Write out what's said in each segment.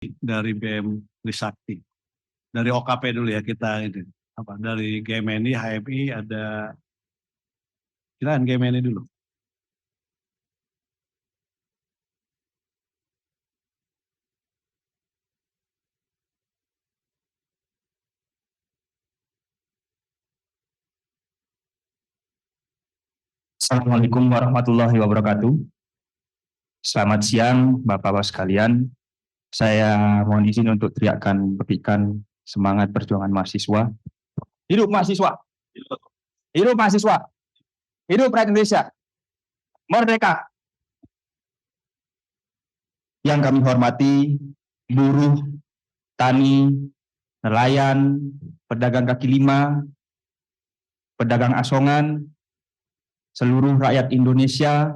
dari BM Trisakti. Dari OKP dulu ya kita ini. Dari GMNI, HMI ada, kita kan GMNI dulu. Assalamualaikum warahmatullahi wabarakatuh. Selamat siang Bapak-Bapak sekalian. Saya mohon izin untuk teriakkan petikan semangat perjuangan mahasiswa. Hidup mahasiswa! Hidup mahasiswa! Hidup rakyat Indonesia! Merdeka! Yang kami hormati buruh, tani, nelayan, pedagang kaki lima, pedagang asongan, seluruh rakyat Indonesia,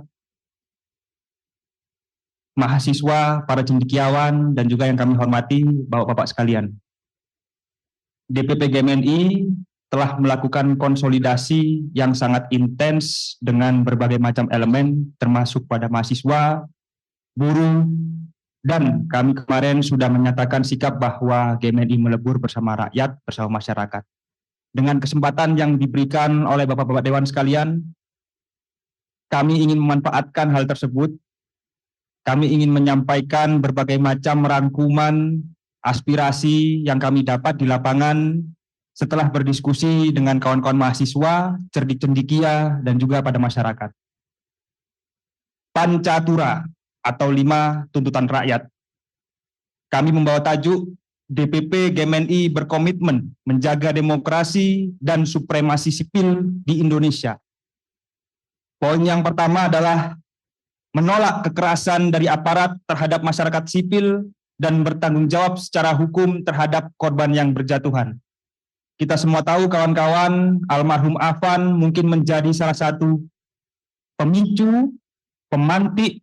mahasiswa, para cendekiawan, dan juga yang kami hormati Bapak-Bapak sekalian. DPP GMNI telah melakukan konsolidasi yang sangat intens dengan berbagai macam elemen, termasuk pada mahasiswa, buruh, dan kami kemarin sudah menyatakan sikap bahwa GMNI melebur bersama rakyat, bersama masyarakat. Dengan kesempatan yang diberikan oleh Bapak-Bapak Dewan sekalian, kami ingin memanfaatkan hal tersebut. Kami ingin menyampaikan berbagai macam rangkuman, aspirasi yang kami dapat di lapangan setelah berdiskusi dengan kawan-kawan mahasiswa, cerdik cendikia, dan juga pada masyarakat. Pancatura atau 5 tuntutan rakyat. Kami membawa tajuk DPP GMNI berkomitmen menjaga demokrasi dan supremasi sipil di Indonesia. Poin yang pertama adalah menolak kekerasan dari aparat terhadap masyarakat sipil dan bertanggung jawab secara hukum terhadap korban yang berjatuhan. Kita semua tahu kawan-kawan, almarhum Afan mungkin menjadi salah satu pemicu, pemantik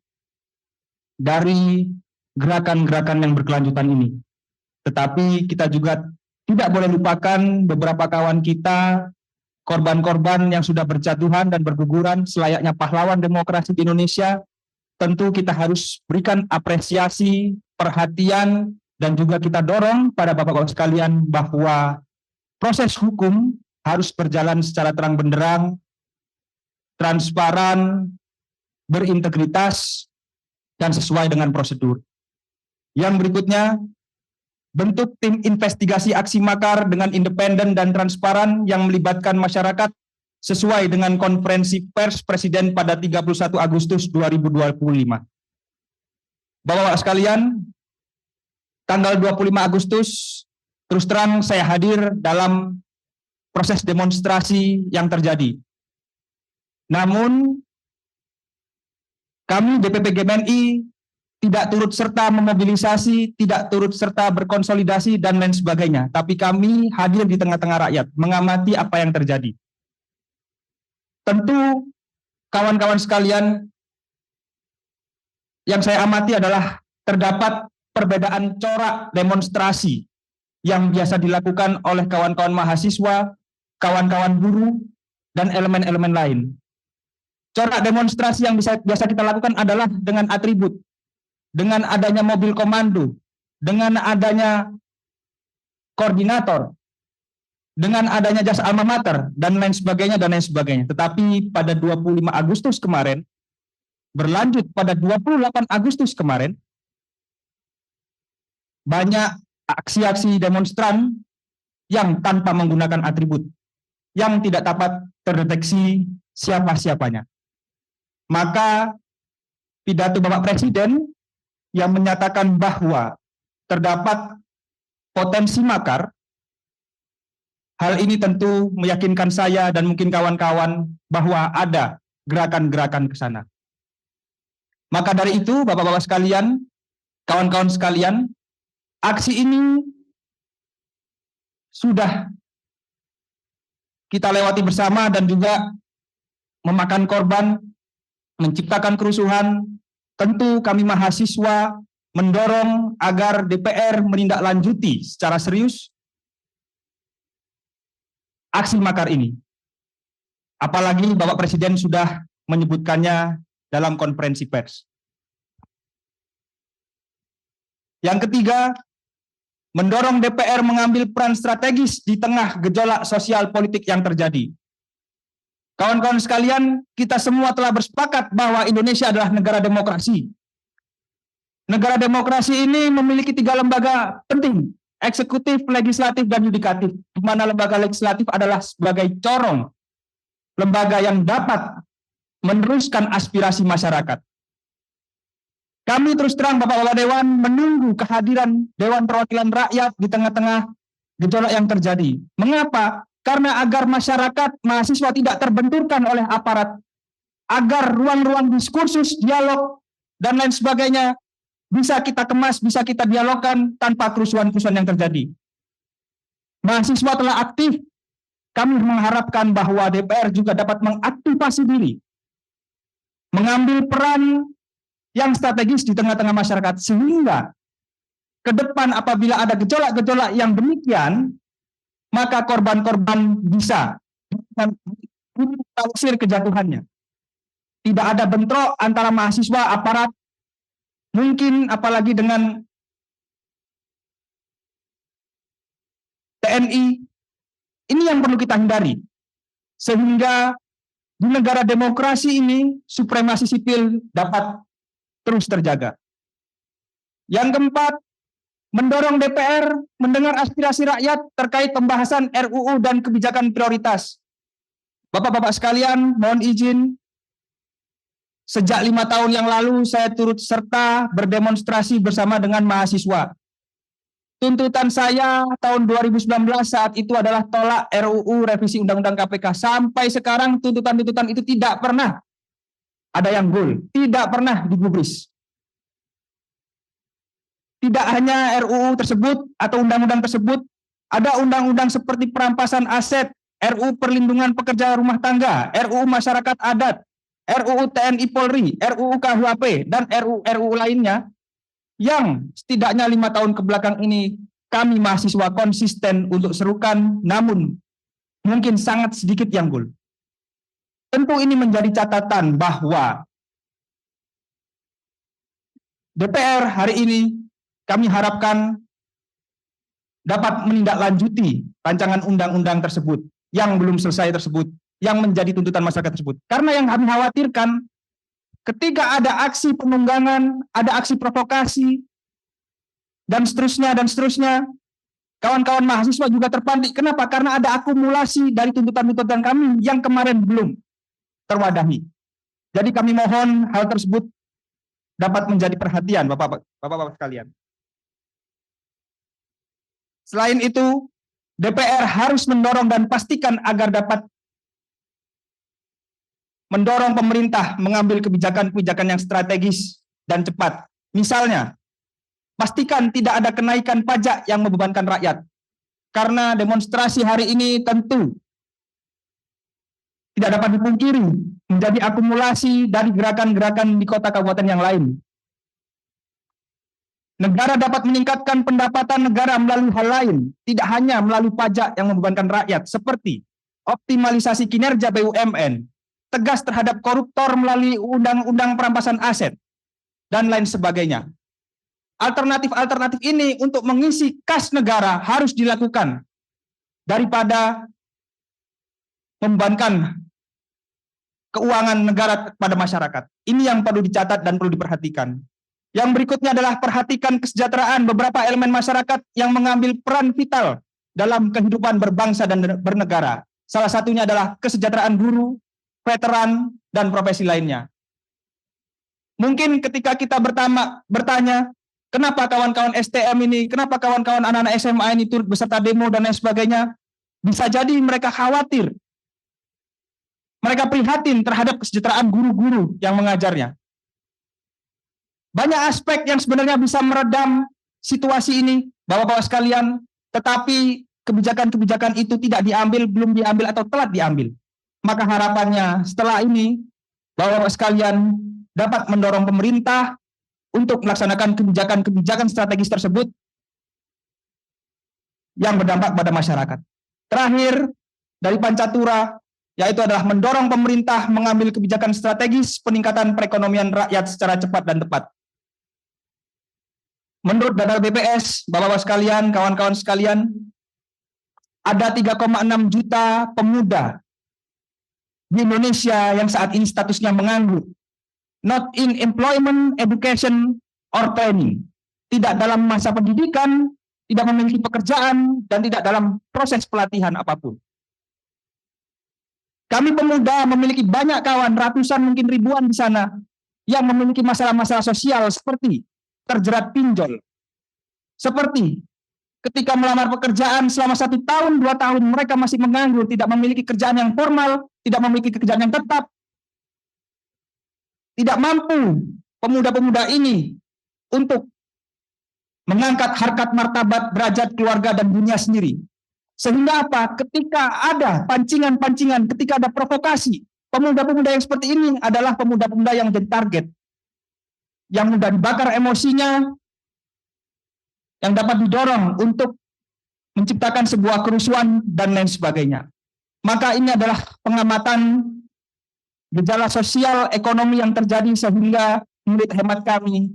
dari gerakan-gerakan yang berkelanjutan ini. Tetapi kita juga tidak boleh lupakan beberapa kawan kita, korban-korban yang sudah berjatuhan dan berguguran selayaknya pahlawan demokrasi di Indonesia. Tentu kita harus berikan apresiasi, perhatian, dan juga kita dorong pada Bapak-Bapak sekalian bahwa proses hukum harus berjalan secara terang benderang, transparan, berintegritas, dan sesuai dengan prosedur. Yang berikutnya, bentuk tim investigasi aksi makar dengan independen dan transparan yang melibatkan masyarakat sesuai dengan konferensi pers Presiden pada 31 Agustus 2025. Bapak-Bapak sekalian, tanggal 25 Agustus, terus terang saya hadir dalam proses demonstrasi yang terjadi. Namun, kami DPP GMNI tidak turut serta memobilisasi, tidak turut serta berkonsolidasi, dan lain sebagainya. Tapi kami hadir di tengah-tengah rakyat, mengamati apa yang terjadi. Tentu kawan-kawan sekalian, yang saya amati adalah terdapat perbedaan corak demonstrasi yang biasa dilakukan oleh kawan-kawan mahasiswa, kawan-kawan buruh, dan elemen-elemen lain. Corak demonstrasi yang biasa kita lakukan adalah dengan atribut, dengan adanya mobil komando, dengan adanya koordinator, dengan adanya jas alma mater, dan lain sebagainya, dan lain sebagainya. Tetapi pada 25 Agustus kemarin, berlanjut pada 28 Agustus kemarin, banyak aksi-aksi demonstran yang tanpa menggunakan atribut, yang tidak dapat terdeteksi siapa-siapanya. Maka pidato Bapak Presiden yang menyatakan bahwa terdapat potensi makar, hal ini tentu meyakinkan saya dan mungkin kawan-kawan bahwa ada gerakan-gerakan ke sana. Maka dari itu, Bapak-Bapak sekalian, kawan-kawan sekalian, aksi ini sudah kita lewati bersama dan juga memakan korban, menciptakan kerusuhan. Tentu kami mahasiswa mendorong agar DPR menindaklanjuti secara serius aksi makar ini. Apalagi Bapak Presiden sudah menyebutkannya dalam konferensi pers. Yang ketiga, mendorong DPR mengambil peran strategis di tengah gejolak sosial politik yang terjadi. Kawan-kawan sekalian, kita semua telah bersepakat bahwa Indonesia adalah negara demokrasi. Negara demokrasi ini memiliki 3 lembaga penting, eksekutif, legislatif, dan yudikatif, di mana lembaga legislatif adalah sebagai corong, lembaga yang dapat meneruskan aspirasi masyarakat. Kami terus terang Bapak-Bapak Dewan menunggu kehadiran Dewan Perwakilan Rakyat di tengah-tengah gejolak yang terjadi. Mengapa? Karena agar masyarakat, mahasiswa tidak terbenturkan oleh aparat, agar ruang-ruang diskursus, dialog, dan lain sebagainya bisa kita kemas, bisa kita dialogkan tanpa kerusuhan-kerusuhan yang terjadi. Mahasiswa telah aktif. Kami mengharapkan bahwa DPR juga dapat mengaktifasi diri, mengambil peran yang strategis di tengah-tengah masyarakat, sehingga ke depan apabila ada gejolak-gejolak yang demikian, maka korban-korban bisa diminimalisir kejatuhannya. Tidak ada bentrok antara mahasiswa, aparat, mungkin apalagi dengan TNI. Ini yang perlu kita hindari. Sehingga di negara demokrasi ini, supremasi sipil dapat terus terjaga. Yang keempat, mendorong DPR mendengar aspirasi rakyat terkait pembahasan RUU dan kebijakan prioritas. Bapak-bapak sekalian, mohon izin, sejak 5 tahun yang lalu saya turut serta berdemonstrasi bersama dengan mahasiswa. Tuntutan saya tahun 2019 saat itu adalah tolak RUU revisi Undang-Undang KPK. Sampai sekarang tuntutan-tuntutan itu tidak pernah ada yang goal, tidak pernah digubris. Tidak hanya RUU tersebut atau undang-undang tersebut, ada undang-undang seperti perampasan aset, RUU perlindungan pekerja rumah tangga, RUU masyarakat adat, RUU TNI Polri, RUU KUHP, dan RUU lainnya yang setidaknya 5 tahun kebelakang ini kami mahasiswa konsisten untuk serukan, namun mungkin sangat sedikit yang goal. Tentu ini menjadi catatan bahwa DPR hari ini kami harapkan dapat menindaklanjuti rancangan undang-undang tersebut yang belum selesai tersebut, yang menjadi tuntutan masyarakat tersebut. Karena yang kami khawatirkan, ketika ada aksi penunggangan, ada aksi provokasi, dan seterusnya, kawan-kawan mahasiswa juga terpantik. Kenapa? Karena ada akumulasi dari tuntutan-tuntutan kami yang kemarin belum terwadahi. Jadi kami mohon hal tersebut dapat menjadi perhatian Bapak-bapak sekalian. Selain itu, DPR harus mendorong dan pastikan agar dapat mendorong pemerintah mengambil kebijakan-kebijakan yang strategis dan cepat. Misalnya, pastikan tidak ada kenaikan pajak yang membebankan rakyat. Karena demonstrasi hari ini tentu tidak dapat dipungkiri menjadi akumulasi dari gerakan-gerakan di kota kabupaten yang lain. Negara dapat meningkatkan pendapatan negara melalui hal lain, tidak hanya melalui pajak yang membebankan rakyat, seperti optimalisasi kinerja BUMN, tegas terhadap koruptor melalui undang-undang perampasan aset, dan lain sebagainya. Alternatif-alternatif ini untuk mengisi kas negara harus dilakukan daripada membebankan keuangan negara kepada masyarakat. Ini yang perlu dicatat dan perlu diperhatikan. Yang berikutnya adalah perhatikan kesejahteraan beberapa elemen masyarakat yang mengambil peran vital dalam kehidupan berbangsa dan bernegara. Salah satunya adalah kesejahteraan guru, veteran, dan profesi lainnya. Mungkin ketika kita bertanya, kenapa kawan-kawan STM ini, kenapa kawan-kawan anak-anak SMA ini turut beserta demo dan lain sebagainya, bisa jadi mereka khawatir. Mereka prihatin terhadap kesejahteraan guru-guru yang mengajarnya. Banyak aspek yang sebenarnya bisa meredam situasi ini, Bapak-bapak sekalian, tetapi kebijakan-kebijakan itu tidak diambil, belum diambil, atau telat diambil. Maka harapannya setelah ini, Bapak-bapak sekalian dapat mendorong pemerintah untuk melaksanakan kebijakan-kebijakan strategis tersebut yang berdampak pada masyarakat. Terakhir, dari Pancatura, yaitu adalah mendorong pemerintah mengambil kebijakan strategis peningkatan perekonomian rakyat secara cepat dan tepat. menurut data BPS, Bapak-Bapak sekalian, kawan-kawan sekalian, ada 3,6 juta pemuda di Indonesia yang saat ini statusnya menganggur, not in employment, education, or training, tidak dalam masa pendidikan, tidak memiliki pekerjaan, dan tidak dalam proses pelatihan apapun. Kami pemuda memiliki banyak kawan, ratusan mungkin ribuan di sana, yang memiliki masalah-masalah sosial seperti terjerat pinjol, seperti ketika melamar pekerjaan selama 1 tahun, 2 tahun, mereka masih menganggur, tidak memiliki kerjaan yang formal, tidak memiliki pekerjaan yang tetap, tidak mampu pemuda-pemuda ini untuk mengangkat harkat martabat, derajat keluarga dan dunia sendiri. Sehingga apa? Ketika ada pancingan-pancingan, ketika ada provokasi, pemuda-pemuda yang seperti ini adalah pemuda-pemuda yang jadi target, yang mudah dibakar emosinya, yang dapat didorong untuk menciptakan sebuah kerusuhan dan lain sebagainya. Maka ini adalah pengamatan gejala sosial ekonomi yang terjadi, sehingga menurut hemat kami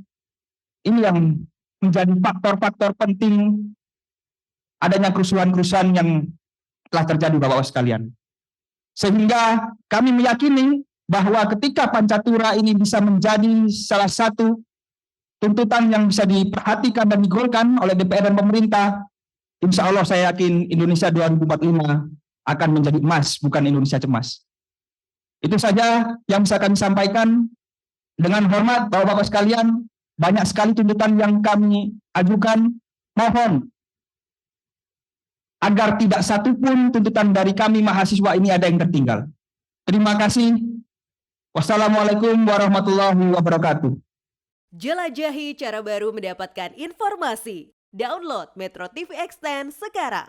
ini yang menjadi faktor-faktor penting adanya kerusuhan-kerusuhan yang telah terjadi, Bapak-Bapak sekalian. Sehingga kami meyakini bahwa ketika Pancatura ini bisa menjadi salah satu tuntutan yang bisa diperhatikan dan digolkan oleh DPR dan pemerintah, insya Allah saya yakin Indonesia 2045 akan menjadi emas, bukan Indonesia cemas. Itu saja yang bisa kami sampaikan. Dengan hormat, Bapak-Bapak sekalian, banyak sekali tuntutan yang kami ajukan. Mohon agar tidak satupun tuntutan dari kami mahasiswa ini ada yang tertinggal. Terima kasih. Wassalamualaikum warahmatullahi wabarakatuh. Jelajahi cara baru mendapatkan informasi. Download Metro TV Extend sekarang.